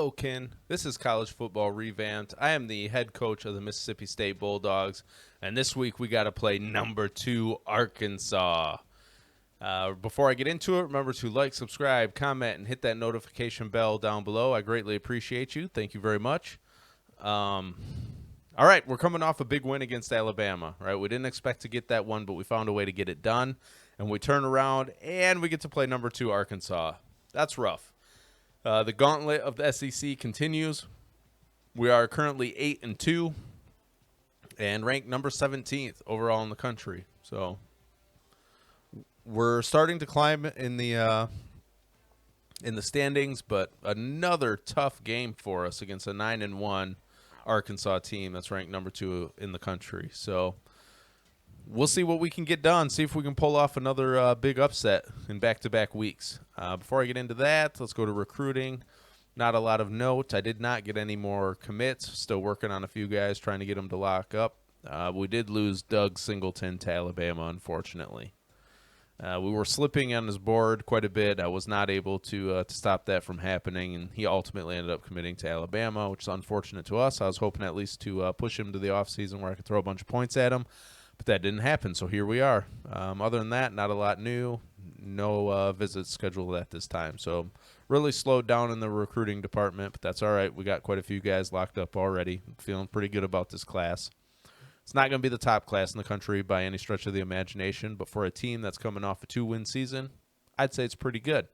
Hello, Ken. This is College Football Revamped. I am the head coach of the Mississippi State Bulldogs, and this week we got to play number 2 Arkansas. Before I get into it, remember to like, subscribe, comment, and hit that notification bell down below. I greatly appreciate you. Thank you very much. All right, we're coming off a big win against Alabama. Right, we didn't expect to get that one, but we found a way to get it done, and we turn around and we get to play number 2 Arkansas. That's rough. The gauntlet of the SEC continues. We are currently 8-2 and ranked number 17th overall in the country. So we're starting to climb in the standings, but another tough game for us against a 9-1 Arkansas team that's ranked number 2 in the country. So we'll see what we can get done, see if we can pull off another big upset in back-to-back weeks. Before I get into that, let's go to recruiting. Not a lot of note. I did not get any more commits. Still working on a few guys, trying to get them to lock up. We did lose Doug Singleton to Alabama, unfortunately. We were slipping on his board quite a bit. I was not able to stop that from happening, and he ultimately ended up committing to Alabama, which is unfortunate to us. I was hoping at least to push him to the offseason where I could throw a bunch of points at him. But that didn't happen, so here we are. Other than that, not a lot new. No visits scheduled at this time. So really slowed down in the recruiting department, but that's all right. We got quite a few guys locked up already. I'm feeling pretty good about this class. It's not going to be the top class in the country by any stretch of the imagination, but for a team that's coming off a 2-win season, I'd say it's pretty good.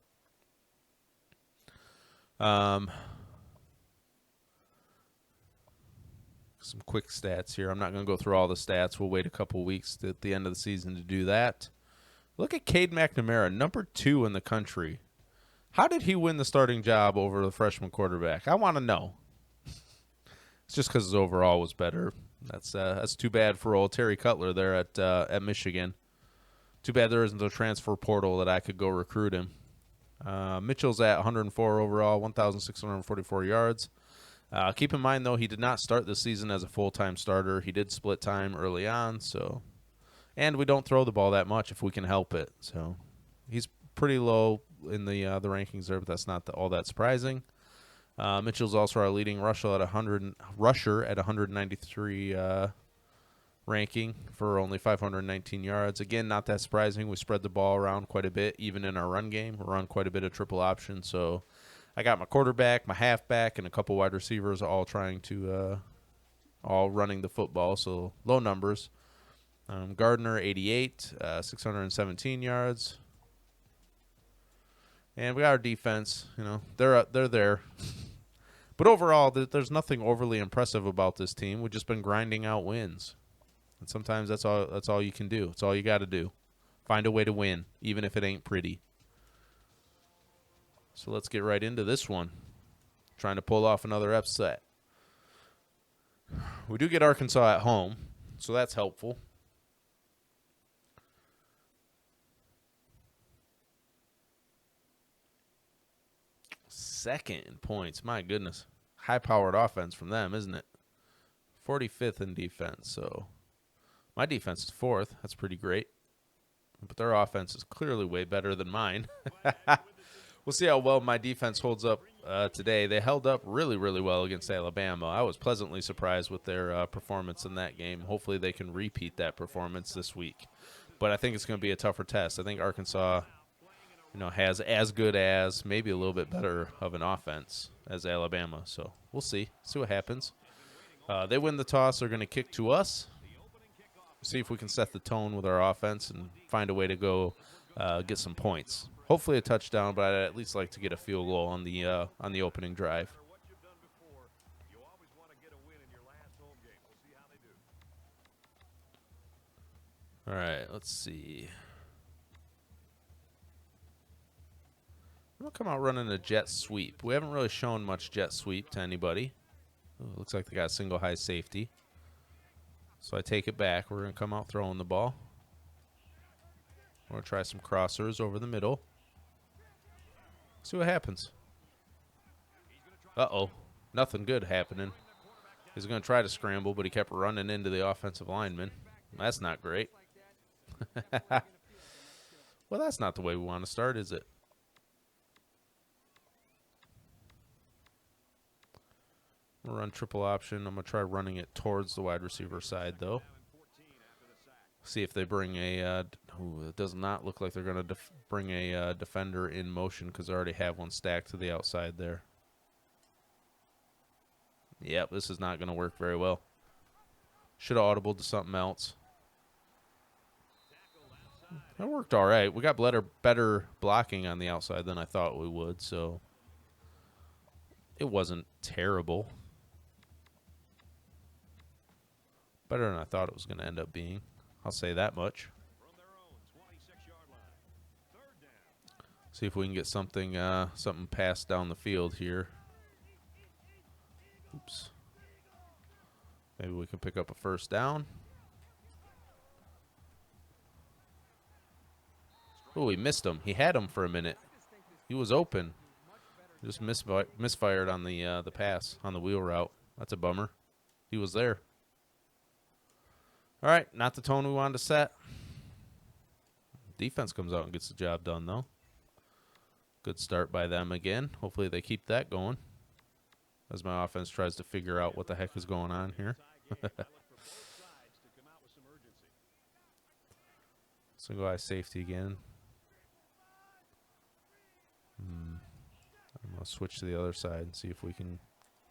Some quick stats here. I'm not going to go through all the stats. We'll wait a couple weeks at the end of the season to do that. Look at Cade Mcnamara, number 2 in the country. How did he win the starting job over the freshman quarterback? I want to know. It's just because his overall was better. That's too bad for old Terry Cutler there at Michigan. Too bad there isn't a transfer portal that I could go recruit him. Mitchell's at 104 overall, 1,644 yards. Keep in mind, though, he did not start this season as a full-time starter. He did split time early on, and we don't throw the ball that much if we can help it. So he's pretty low in the rankings there, but that's not all that surprising. Mitchell's also our leading rusher at 193 ranking for only 519 yards. Again, not that surprising. We spread the ball around quite a bit, even in our run game. We run quite a bit of triple option, so I got my quarterback, my halfback, and a couple wide receivers all trying to all running the football, so low numbers. Gardner, 88, 617 yards. And we got our defense. You know, they're there. But overall, there's nothing overly impressive about this team. We've just been grinding out wins. And sometimes that's all you can do. It's all you got to do. Find a way to win, even if it ain't pretty. So let's get right into this one. Trying to pull off another upset. We do get Arkansas at home, so that's helpful. Second in points. My goodness. High-powered offense from them, isn't it? 45th in defense, so my defense is 4th. That's pretty great. But their offense is clearly way better than mine. We'll see how well my defense holds up today. They held up really, really well against Alabama. I was pleasantly surprised with their performance in that game. Hopefully they can repeat that performance this week. But I think it's going to be a tougher test. I think Arkansas, has as good as, maybe a little bit better of an offense as Alabama. So we'll see. See what happens. They win the toss. They're going to kick to us. See if we can set the tone with our offense and find a way to go get some points. Hopefully a touchdown, but I'd at least like to get a field goal on the opening drive. All right, let's see. We'll come out running a jet sweep. We haven't really shown much jet sweep to anybody. Ooh, looks like they got a single high safety. So I take it back. We're going to come out throwing the ball. We're going to try some crossers over the middle. See what happens. Uh-oh. Nothing good happening. He's going to try to scramble, but he kept running into the offensive lineman. That's not great. Well, that's not the way we want to start, is it? run triple option. I'm going to try running it towards the wide receiver side, though. See if they bring a it does not look like they're going to bring a defender in motion because they already have one stacked to the outside there. Yep, this is not going to work very well. Should have audibled to something else. That worked all right. We got better blocking on the outside than I thought we would, so it wasn't terrible. Better than I thought it was going to end up being. I'll say that much. See if we can get something passed down the field here. Oops. Maybe we can pick up a first down. Oh, he missed him. He had him for a minute. He was open. Just misfired on the pass on the wheel route. That's a bummer. He was there. All right, not the tone we wanted to set. Defense comes out and gets the job done, though. Good start by them again. Hopefully they keep that going as my offense tries to figure out what the heck is going on here. Single eye safety again. I'm going to switch to the other side and see if we can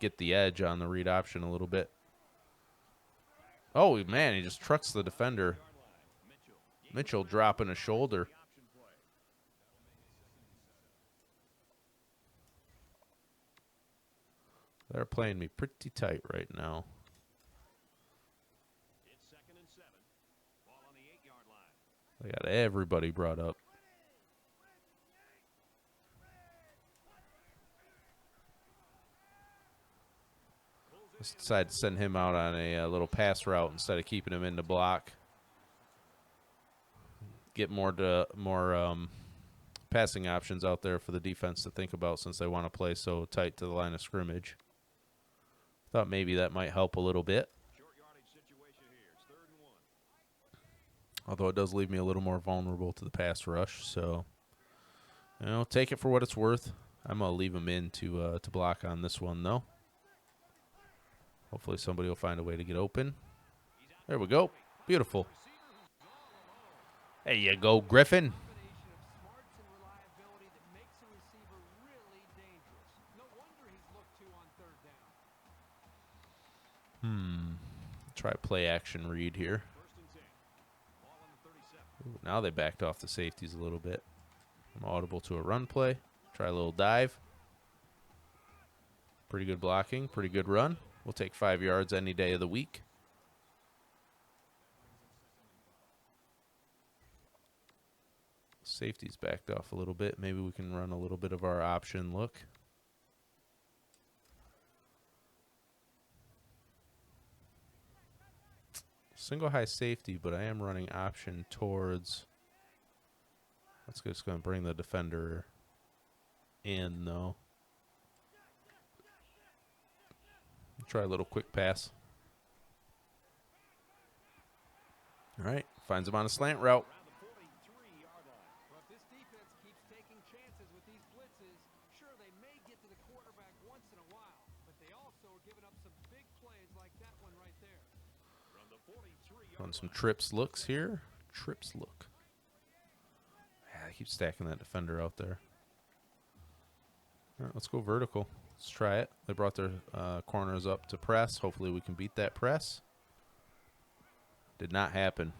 get the edge on the read option a little bit. Oh, man, he just trucks the defender. Mitchell dropping a shoulder. They're playing me pretty tight right now. They got everybody brought up. Let's decide to send him out on a little pass route instead of keeping him in the block. Get more passing options out there for the defense to think about since they want to play so tight to the line of scrimmage. Thought maybe that might help a little bit. Although it does leave me a little more vulnerable to the pass rush. So, you know, take it for what it's worth. I'm going to leave him in to block on this one, though. Hopefully somebody will find a way to get open. There we go. Beautiful. There you go, Griffin. Try play action read here. Ooh, now they backed off the safeties a little bit. I'm audible to a run play. Try a little dive. Pretty good blocking, pretty good run. We'll take 5 yards any day of the week. Safety's backed off a little bit. Maybe we can run a little bit of our option look. Single high safety, but I am running option towards. That's just going to bring the defender in, though. Try a little quick pass. All right, finds him on a slant route. On some trips looks here. Trips look. Yeah, I keep stacking that defender out there. All right, let's go vertical. Let's try it. They brought their corners up to press. Hopefully we can beat that press. Did not happen.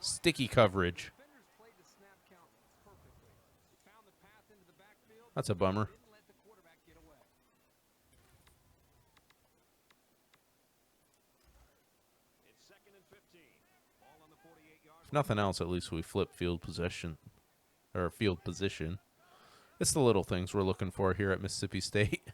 Sticky coverage. That's a bummer. If nothing else, at least we flip field possession or field position. It's the little things we're looking for here at Mississippi State.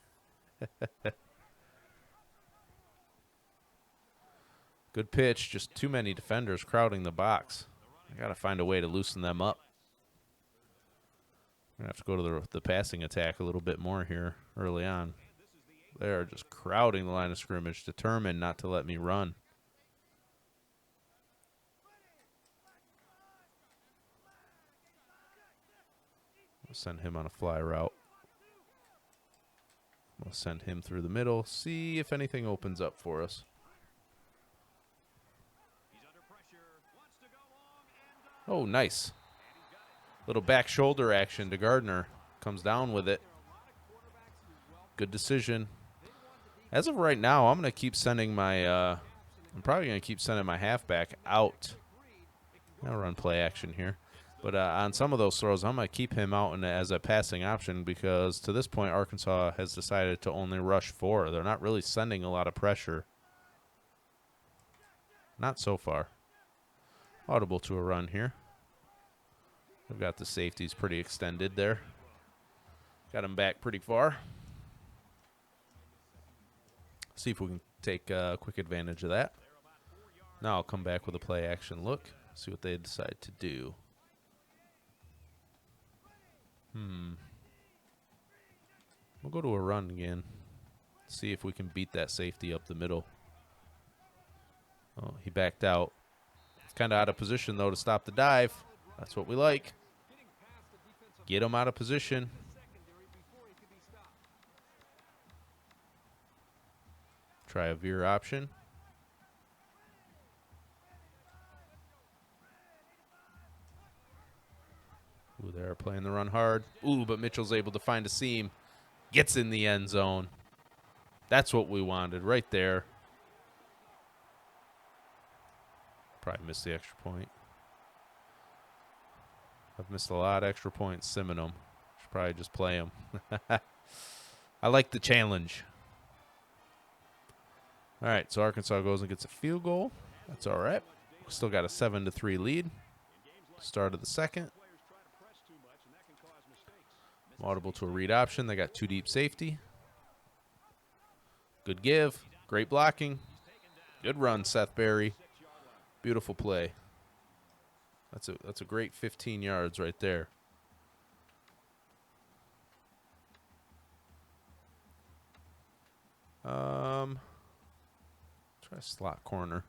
Good pitch, just too many defenders crowding the box. I got to find a way to loosen them up. I'm going to have to go to the passing attack a little bit more here early on. They are just crowding the line of scrimmage, determined not to let me run. Send him on a fly route. We'll send him through the middle, see if anything opens up for us. Oh, nice. Little back shoulder action to Gardner. Comes down with it. Good decision. As of right now, I'm going to keep sending my I'm probably going to keep sending my halfback out. I'll run play action here. But on some of those throws, I'm going to keep him out as a passing option because to this point, Arkansas has decided to only rush 4. They're not really sending a lot of pressure. Not so far. Audible to a run here. I've got the safeties pretty extended there. Got him back pretty far. See if we can take quick advantage of that. Now I'll come back with a play action look. See what they decide to do. We'll go to a run again. See if we can beat that safety up the middle. Oh, he backed out. It's kind of out of position, though, to stop the dive. That's what we like. Get him out of position. Try a veer option. Ooh, they're playing the run hard. Ooh, but Mitchell's able to find a seam. Gets in the end zone. That's what we wanted right there. Probably missed the extra point. I've missed a lot of extra points simming them. Should probably just play them. I like the challenge. All right, so Arkansas goes and gets a field goal. That's all right. Still got a 7-3 lead. Start of the second. Audible to a read option. They got 2 deep safety. Good give. Great blocking. Good run, Seth Berry. Beautiful play. That's a great 15 yards right there. Try slot corner.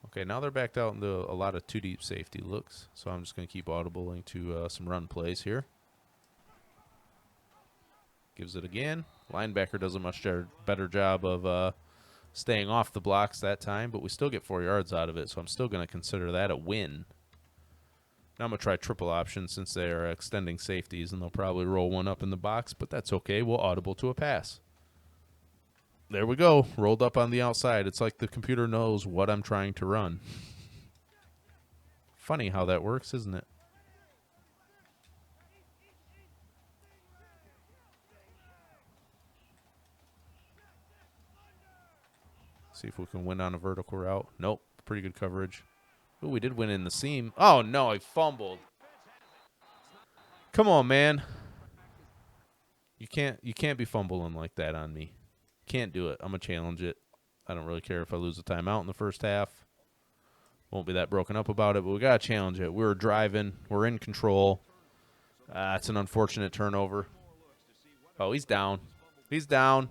Okay, now they're backed out into a lot of 2 deep safety looks, so I'm just going to keep audibling to some run plays here. Gives it again. Linebacker does a much better job of staying off the blocks that time, but we still get 4 yards out of it, so I'm still going to consider that a win. Now I'm going to try triple option since they are extending safeties, and they'll probably roll one up in the box, but that's okay. We'll audible to a pass. There we go. Rolled up on the outside. It's like the computer knows what I'm trying to run. Funny how that works, isn't it? See if we can win on a vertical route. Nope. Pretty good coverage. Ooh, we did win in the seam. Oh, no. I fumbled. Come on, man. You can't be fumbling like that on me. Can't do it. I'm going to challenge it. I don't really care if I lose a timeout in the first half. Won't be that broken up about it, but we got to challenge it. We were driving. We're in control. It's an unfortunate turnover. Oh, he's down. He's down.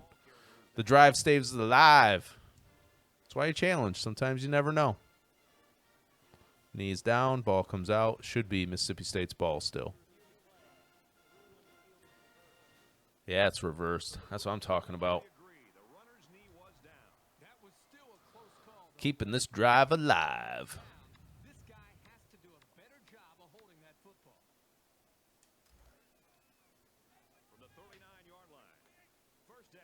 The drive stays alive. That's why you challenge. Sometimes you never know. Knees down. Ball comes out. Should be Mississippi State's ball still. Yeah, it's reversed. That's what I'm talking about. Keeping this drive alive. This guy has to do a better job of holding that football. From the 39-yard line, first down.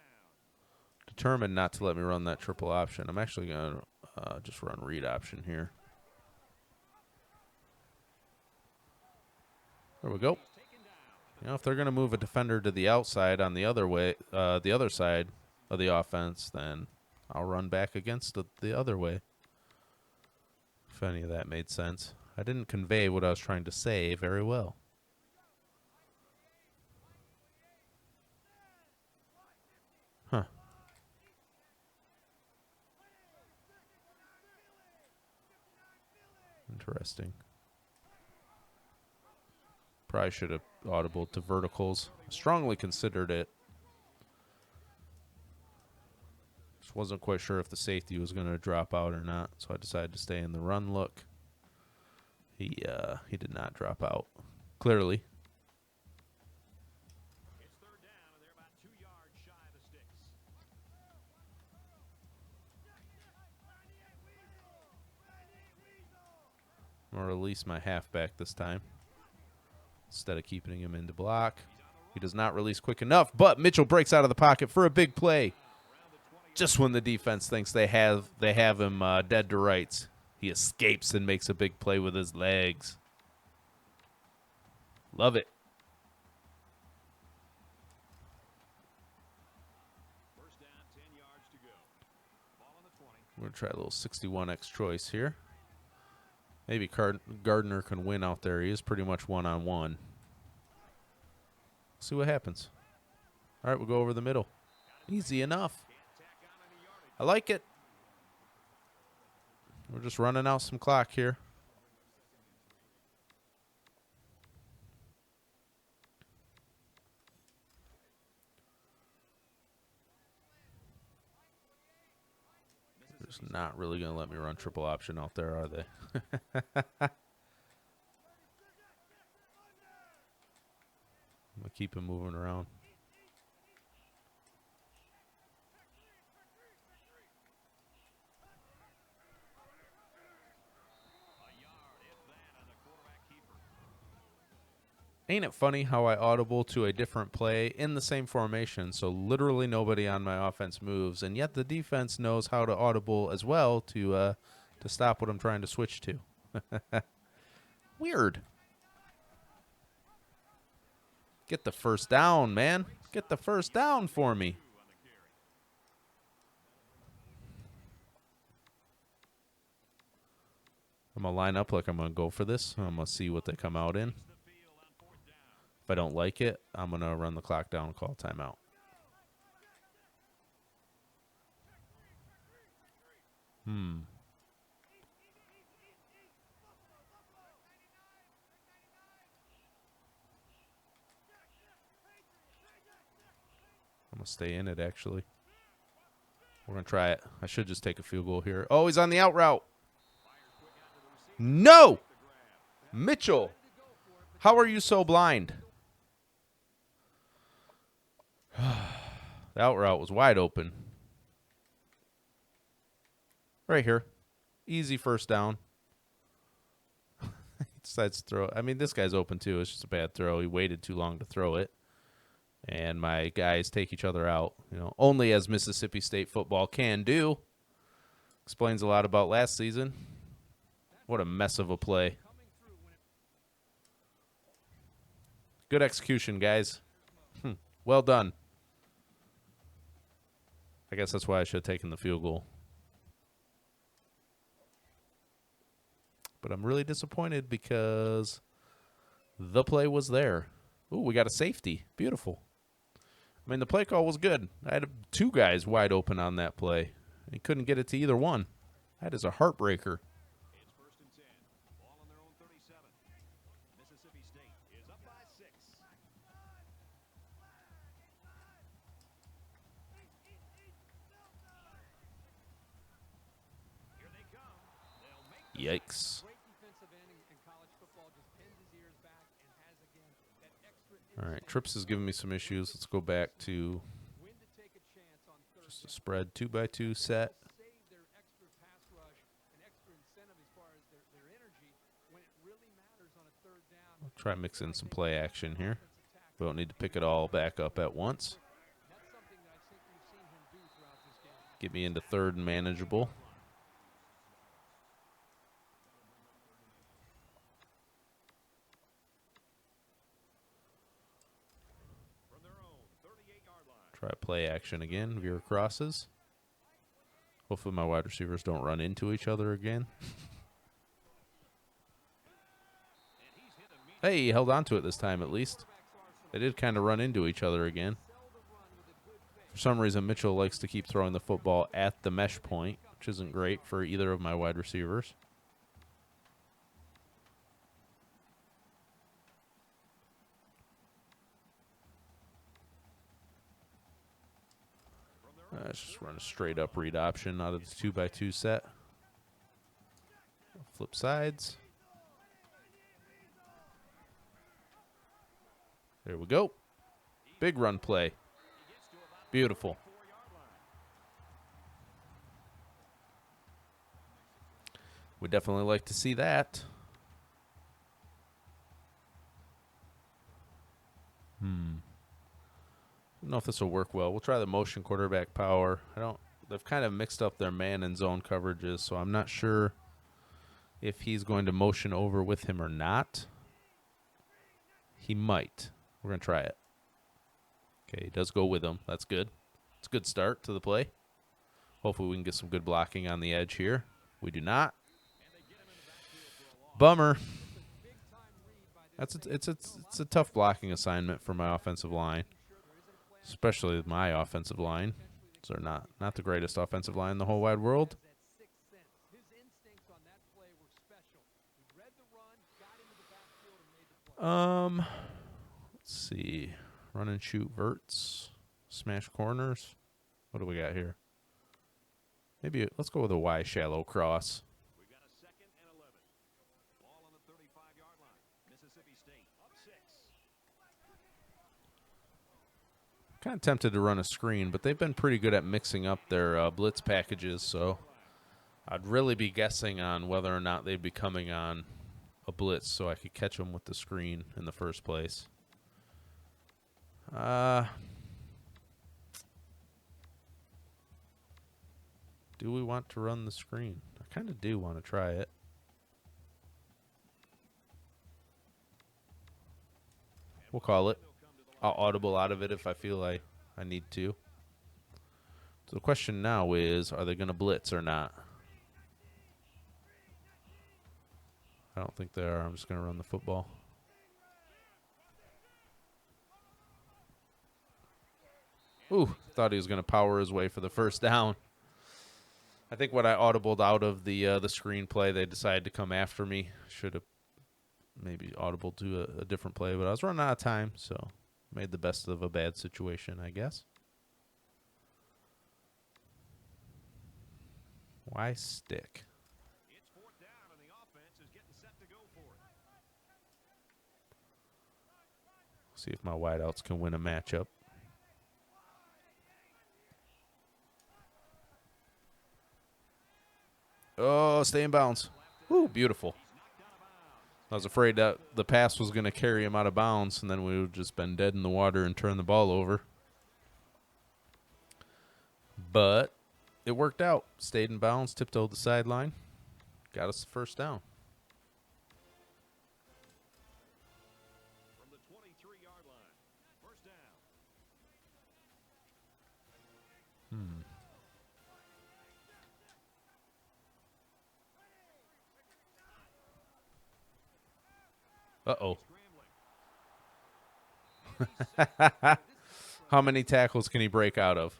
Determined not to let me run that triple option. I'm actually going to just run read option here. There we go. You know, if they're going to move a defender to the outside on the other way, the other side of the offense, then I'll run back against the other way. If any of that made sense. I didn't convey what I was trying to say very well. Huh. Interesting. Probably should have audibled to verticals. Strongly considered it. Just wasn't quite sure if the safety was going to drop out or not, so I decided to stay in the run look. He did not drop out, clearly. I'm going to release my halfback this time instead of keeping him into block. He does not release quick enough, but Mitchell breaks out of the pocket for a big play. Just when the defense thinks they have him dead to rights, he escapes and makes a big play with his legs. Love it. First down, 10 yards to go. Ball on the 20. We're going to try a little 61X choice here. Maybe Gardner can win out there. He is pretty much one-on-one. See what happens. All right, we'll go over the middle. Easy enough. I like it. We're just running out some clock here. They're just not really going to let me run triple option out there, are they? I'm going to keep him moving around. Ain't it funny how I audible to a different play in the same formation, so literally nobody on my offense moves, and yet the defense knows how to audible as well to stop what I'm trying to switch to. Weird. Get the first down, man. Get the first down for me. I'm going to line up like I'm going to go for this. I'm going to see what they come out in. If I don't like it, I'm going to run the clock down and call timeout. I'm going to stay in it, actually. We're going to try it. I should just take a field goal here. Oh, he's on the out route. No! Mitchell, how are you so blind? The out route was wide open. Right here. Easy first down. He decides to throw it. I mean, this guy's open too. It's just a bad throw. He waited too long to throw it. And my guys take each other out. You know, only as Mississippi State football can do. Explains a lot about last season. What a mess of a play. Good execution, guys. Well done. I guess that's why I should have taken the field goal. But I'm really disappointed because the play was there. Ooh, we got a safety. Beautiful. I mean, the play call was good. I had two guys wide open on that play. He couldn't get it to either one. That is a heartbreaker. It's first and 10. Ball on their own 37. Mississippi State is up by 6. Here they come. They'll make the Yikes. great defensive end in college football, just pins his ears back and has again that extra All right, Trips is giving me some issues. Let's go back to when to take a chance on third just a spread 2x2 set. save their extra pass rush and extra incentive as far as their energy when it really matters on a third down. I'll try mixing some play action here. We don't need to pick it all back up at once. That's something that I think we've seen him do throughout this game. Get me into third and manageable. From their own 38-yard line. Try play action again. Veer crosses. Hopefully my wide receivers don't run into each other again. Hey, he held on to it this time at least. They did kind of run into each other again. For some reason, Mitchell likes to keep throwing the football at the mesh point, which isn't great for either of my wide receivers. Let's just run a straight up read option out of the 2x2 set. Flip sides. There we go. Big run play. Beautiful. Would definitely like to see that. I don't know if this will work well. We'll try the motion quarterback power. They've kind of mixed up their man and zone coverages, so I'm not sure if he's going to motion over with him or not. He might. We're going to try it. Okay, he does go with him. That's good. It's a good start to the play. Hopefully we can get some good blocking on the edge here. We do not. Bummer. It's a tough blocking assignment for my offensive line, especially my offensive line. So they're not the greatest offensive line in the whole wide world. Let's see. Run and shoot verts. Smash corners. What do we got here? Maybe let's go with a Y shallow cross. We've got a 2nd and 11. Ball on the 35-yard line. Mississippi State up 6. Kind of tempted to run a screen, but they've been pretty good at mixing up their blitz packages, so I'd really be guessing on whether or not they'd be coming on a blitz so I could catch them with the screen in the first place. Do we want to run the screen? I kind of do want to try it. We'll call it. I'll audible out of it if I feel like I need to. So the question now is, are they going to blitz or not? I don't think they are. I'm just going to run the football. Ooh, thought he was going to power his way for the first down. I think when I audibled out of the screenplay, they decided to come after me. Should have maybe audible to a different play, but I was running out of time, so made the best of a bad situation, I guess. Why stick? It's 4th down, and the offense is getting set to go for it. See if my wideouts can win a matchup. Oh, stay in bounds. Ooh, beautiful. I was afraid that the pass was going to carry him out of bounds, and then we would have just been dead in the water and turn the ball over. But it worked out. Stayed in bounds, tiptoed the sideline. Got us the first down. From the 23-yard line. First down. Uh-oh. How many tackles can he break out of?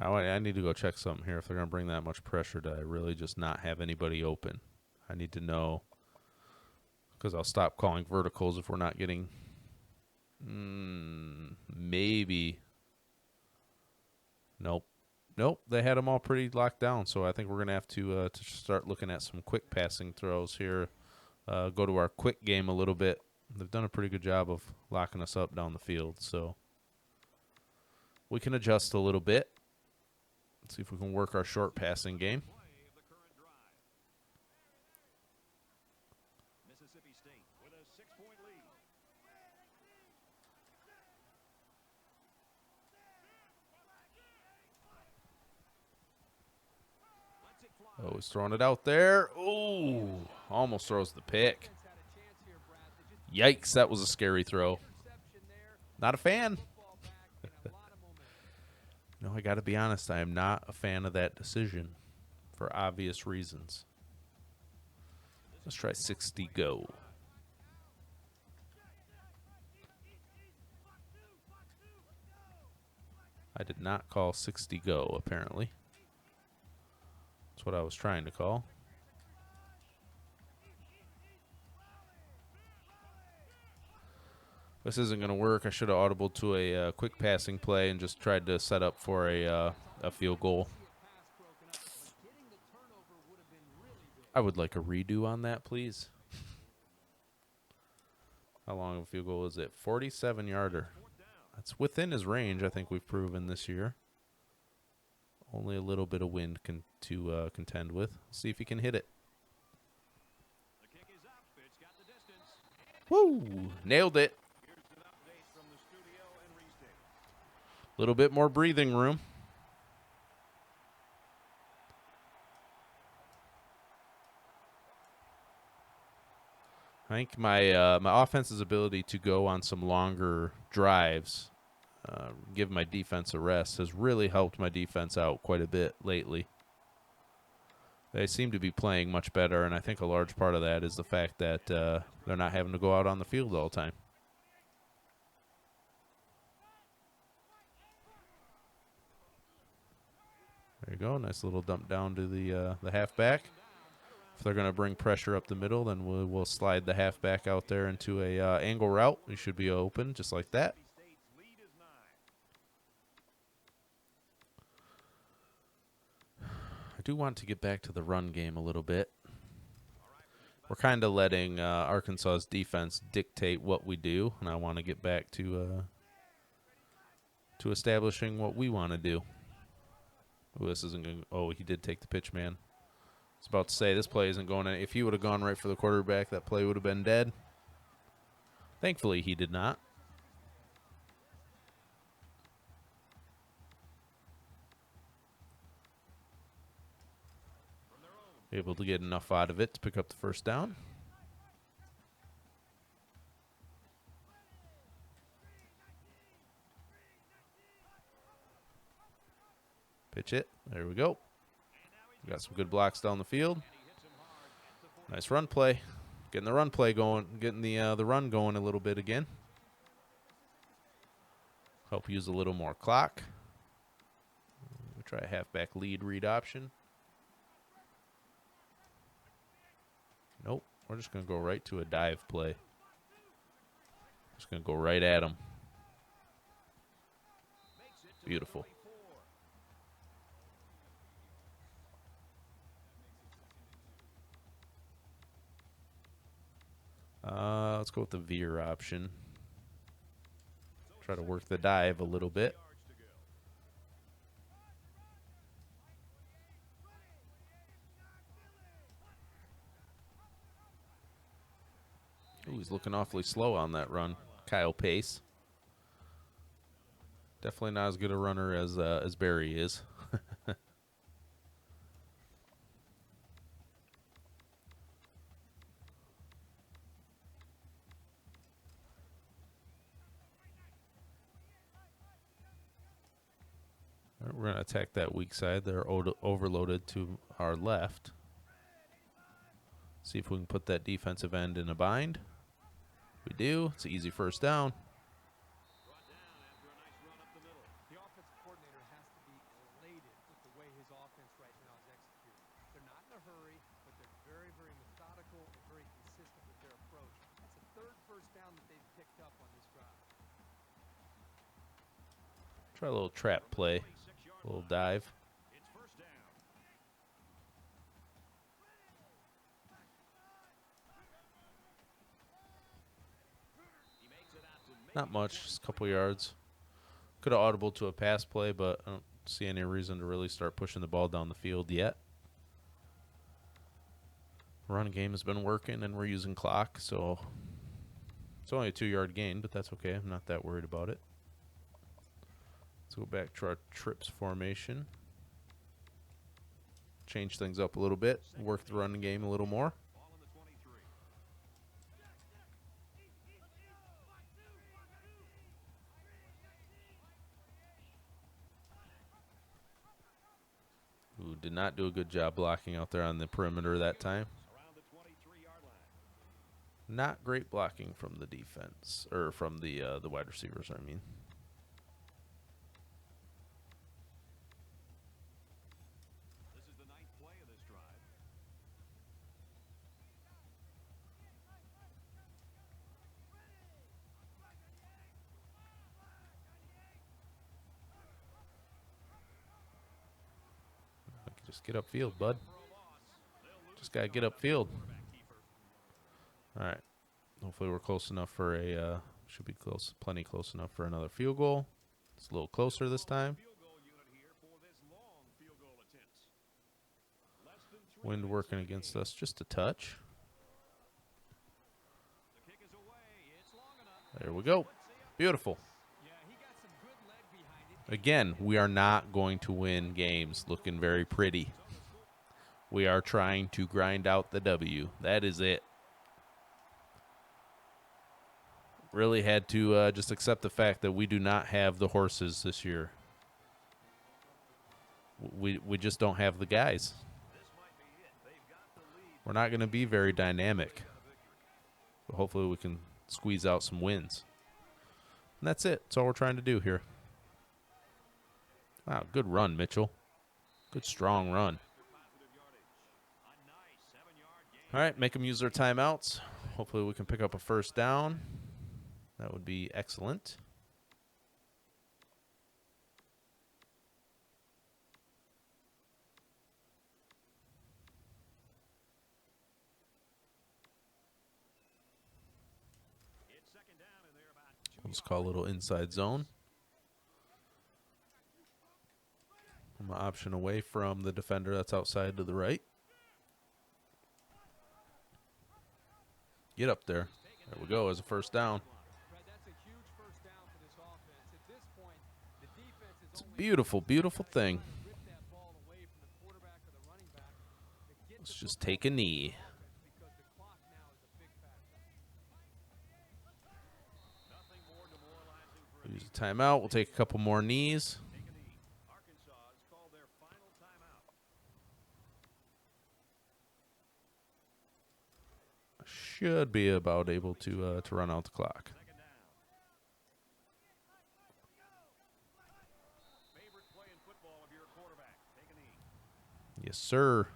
I need to go check something here. If they're going to bring that much pressure, do I really just not have anybody open? I need to know, because I'll stop calling verticals if we're not getting maybe. Nope. They had them all pretty locked down, so I think we're going to have to start looking at some quick passing throws here. Go to our quick game a little bit. They've done a pretty good job of locking us up down the field, so we can adjust a little bit. Let's see if we can work our short passing game. Mississippi State with a 6-point lead. Oh, he's throwing it out there. Oh, almost throws the pick. Yikes, that was a scary throw. Not a fan. No, I got to be honest. I am not a fan of that decision for obvious reasons. Let's try 60 go. I did not call 60 go, apparently. That's what I was trying to call. This isn't going to work. I should have audibled to a quick passing play and just tried to set up for a field goal. I would like a redo on that, please. How long of a field goal is it? 47-yarder. That's within his range, I think we've proven this year. Only a little bit of wind to contend with. See if he can hit it. The kick is up. It's got the distance. Woo! Nailed it. little bit more breathing room. I think my my offense's ability to go on some longer drives, give my defense a rest, has really helped my defense out quite a bit lately. They seem to be playing much better, and I think a large part of that is the fact that they're not having to go out on the field all the time. There you go. Nice little dump down to the halfback. If they're going to bring pressure up the middle, then we'll slide the halfback out there into a angle route. We should be open just like that. I do want to get back to the run game a little bit. We're kind of letting Arkansas's defense dictate what we do, and I want to get back to establishing what we want to do. Oh, this isn't going. Oh, he did take the pitch, man. I was about to say this play isn't going. If he would have gone right for the quarterback, that play would have been dead. Thankfully, he did not. Able to get enough out of it to pick up the first down. Pitch it. There we go. We got some good blocks down the field. Nice run play. Getting the run play going. Getting the run going a little bit again. Help use a little more clock. We'll try a halfback lead read option. Nope. We're just going to go right to a dive play. Just going to go right at him. Beautiful. Let's go with the veer option. Try to work the dive a little bit. Ooh, he's looking awfully slow on that run. Kyle Pace. Definitely not as good a runner as Barry is. All right, we're going to attack that weak side. They're overloaded to our left. See if we can put that defensive end in a bind. We do. It's an easy first down. The offensive coordinator has to be elated with the way his offense right now is executing. They're not in a hurry, but they're very, very methodical and very consistent with their approach. That's the third first down that they've picked up on this drive. Try a little trap play, a little dive. Not much, just a couple yards. Could have audible to a pass play, but I don't see any reason to really start pushing the ball down the field yet. Run game has been working, and we're using clock, so it's only a 2-yard gain, but that's okay. I'm not that worried about it. Let's go back to our trips formation. Change things up a little bit, work the run game a little more. Who did not do a good job blocking out there on the perimeter that time. Not great blocking from the defense, or from the wide receivers, I mean. This is the 9th play of this drive. Just get upfield, bud. Just got to get upfield. All right. Hopefully we're close enough for a, should be close, plenty close enough for another field goal. It's a little closer this time. Wind working against us just a touch. There we go. Beautiful. Again, we are not going to win games looking very pretty. We are trying to grind out the W. That is it. Really had to just accept the fact that we do not have the horses this year. We just don't have the guys. We're not going to be very dynamic. But hopefully we can squeeze out some wins. And that's it. That's all we're trying to do here. Wow, good run, Mitchell. Good, strong run. All right, make them use their timeouts. Hopefully we can pick up a first down. That would be excellent. Let's call a little inside zone. I'm an option away from the defender that's outside to the right. Get up there. There we go as a first down. It's a beautiful, beautiful thing. Let's just take a knee. Use a timeout. We'll take a couple more knees. Should be about able to run out the clock. Yes, sir.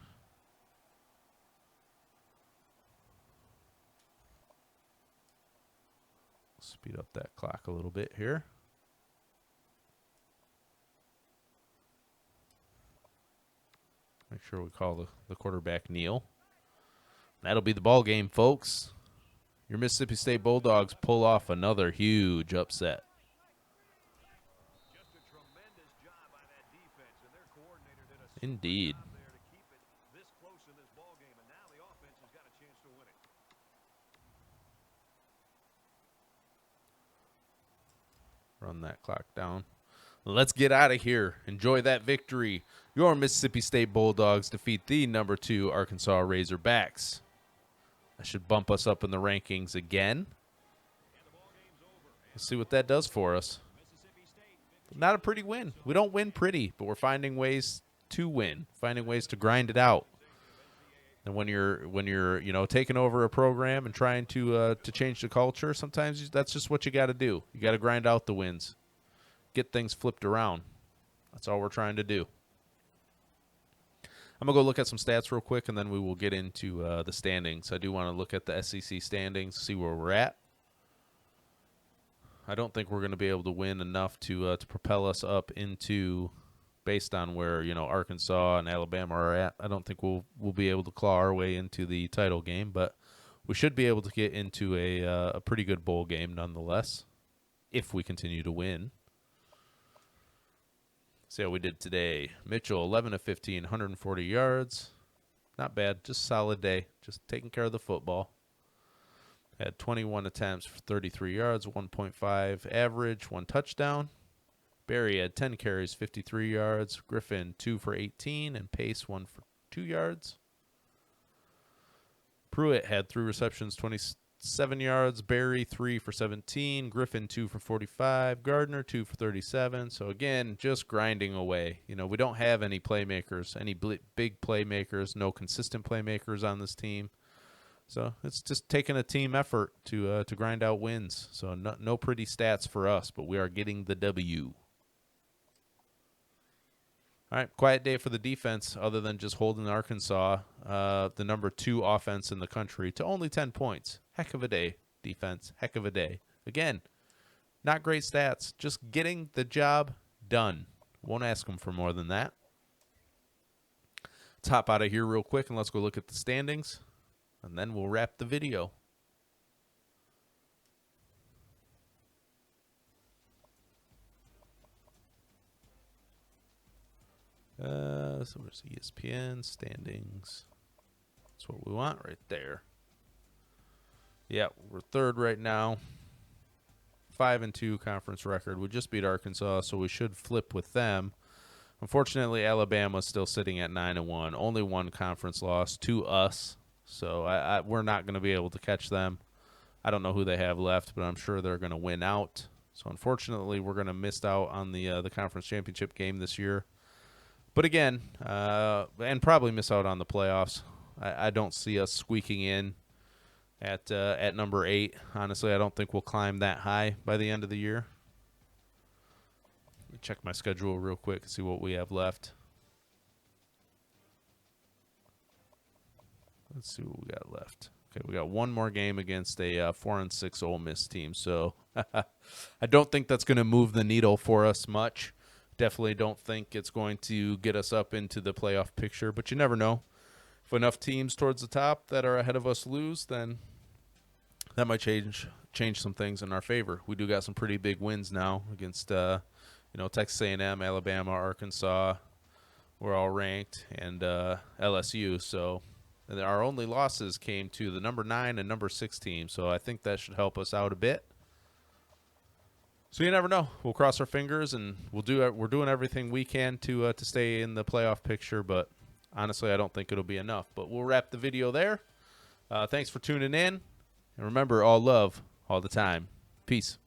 Speed up that clock a little bit here. Make sure we call the quarterback kneel. That'll be the ball game, folks. Your Mississippi State Bulldogs pull off another huge upset. Indeed. Run that clock down. Let's get out of here. Enjoy that victory. Your Mississippi State Bulldogs defeat the number 2 Arkansas Razorbacks. That should bump us up in the rankings again. Let's see what that does for us. Not a pretty win. We don't win pretty, but we're finding ways to win, finding ways to grind it out. And when you're taking over a program and trying to change the culture, sometimes that's just what you got to do. You got to grind out the wins, get things flipped around. That's all we're trying to do. I'm going to go look at some stats real quick, and then we will get into the standings. I do want to look at the SEC standings, see where we're at. I don't think we're going to be able to win enough to propel us up into, based on where Arkansas and Alabama are at. I don't think we'll be able to claw our way into the title game, but we should be able to get into a pretty good bowl game nonetheless, if we continue to win. See how we did today. Mitchell, 11 of 15, 140 yards. Not bad. Just solid day. Just taking care of the football. Had 21 attempts for 33 yards, 1.5 average, 1 touchdown. Barry had 10 carries, 53 yards. Griffin, 2 for 18, and Pace, 1 for 2 yards. Pruitt had 3 receptions, 27 yards. Barry, 3 for 17. Griffin, 2 for 45. Gardner, 2 for 37. So, again, just grinding away. We don't have any playmakers, any big playmakers, no consistent playmakers on this team. So it's just taking a team effort to grind out wins. So no pretty stats for us, but we are getting the W. All right, quiet day for the defense other than just holding Arkansas, the number 2 offense in the country, to only 10 points. Heck of a day, defense. Heck of a day. Again, not great stats, just getting the job done. Won't ask them for more than that. Let's hop out of here real quick and let's go look at the standings. And then we'll wrap the video. So where's ESPN standings? That's what we want right there. Yeah, we're 3rd right now. 5-2 conference record. We just beat Arkansas, so we should flip with them. Unfortunately, Alabama's still sitting at 9-1. Only one conference loss to us, so we're not going to be able to catch them. I don't know who they have left, but I'm sure they're going to win out. So unfortunately, we're going to miss out on the conference championship game this year. But again, and probably miss out on the playoffs. I don't see us squeaking in at number 8. Honestly, I don't think we'll climb that high by the end of the year. Let me check my schedule real quick and see what we have left. Let's see what we got left. Okay, we got one more game against a 4-6 Ole Miss team, so I don't think that's going to move the needle for us much. Definitely don't think it's going to get us up into the playoff picture, but you never know. If enough teams towards the top that are ahead of us lose, then that might change some things in our favor. We do got some pretty big wins now against Texas A&M, Alabama, Arkansas. We're all ranked, and LSU. So our only losses came to the number 9 and number 6 team. So I think that should help us out a bit. So you never know. We'll cross our fingers, and we're doing everything we can to stay in the playoff picture. But honestly, I don't think it'll be enough. But we'll wrap the video there. Thanks for tuning in, and remember, all love, all the time. Peace.